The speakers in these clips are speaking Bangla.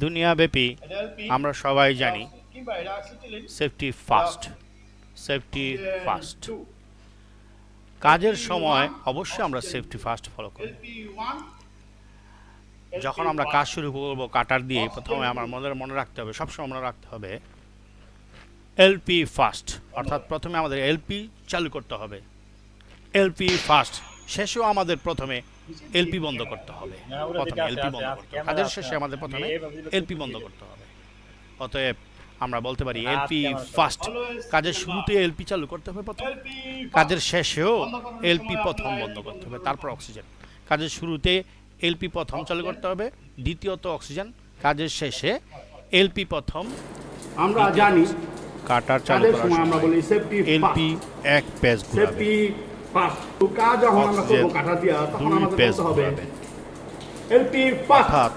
দুনিয়াব্যাপী আমরা সবাই জানি সেফটি ফার্স্ট, সেফটি ফার্স্ট। কাজের সময় অবশ্যই আমরা সেফটি ফার্স্ট ফলো করব। যখন আমরা কাজ শুরু করব কাটার দিয়ে, প্রথমে আমার মনে রাখতে হবে, সবসময় মনে রাখতে হবে এলপি ফার্স্ট, অর্থাৎ প্রথমে আমাদের এলপি চালু করতে হবে। এলপি ফার্স্ট, শেষেও আমাদের প্রথমে এলপি বন্ধ করতে হবে। প্রথমে এলপি বন্ধ করতে হবে, কাজের শেষে আমাদের প্রথমে এলপি বন্ধ করতে হবে। অতএব আমরা বলতে পারি এলপি ফার্স্ট, কাজের শুরুতে এলপি চালু করতে হবে প্রথম, কাজের শেষেও এলপি প্রথম বন্ধ করতে হবে, তারপর অক্সিজেন। কাজের শুরুতে এলপি প্রথম চালু করতে হবে, দ্বিতীয়ত অক্সিজেন, কাজের শেষে এলপি প্রথম। আমরা জানি কাটার চালু করার সময় আমরা বলি সেফটি এলপি এক পেজ ঘোরাবে, সেফটি ফার্স্ট। তো কাজ যখন আমরা করব কাটা দিয়া, তখন আমাদের বলতে হবে এলপি ফার্স্ট, অর্থাৎ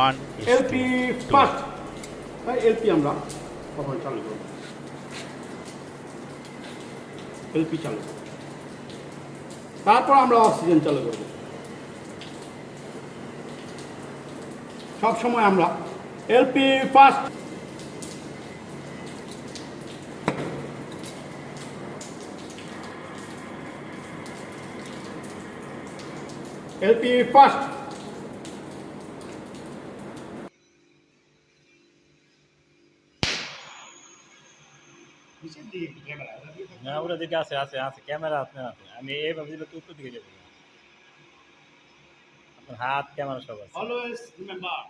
1 এলপি ফার্স্ট। তাই এলপি আমরা কখন চালু করব, এলপি চালু করব, তারপর আমরা অক্সিজেন চালু করব। সব সময় আমরা এলপি ফার্স্ট, এলপি ফার্স্ট। না ওরা দিকে আছে আছে আছে ক্যামেরা আপনার আছে, আমি এইভাবে দিলে তো উত্তর দিকে যাবো, আপনার হাত ক্যামেরা সব আছে। Always remember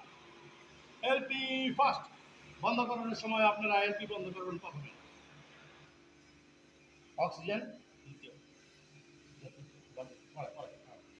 LP first. বন্ধ করানোর সময় আপনারা এলপি বন্ধ করবেন প্রথমে, অক্সিজেন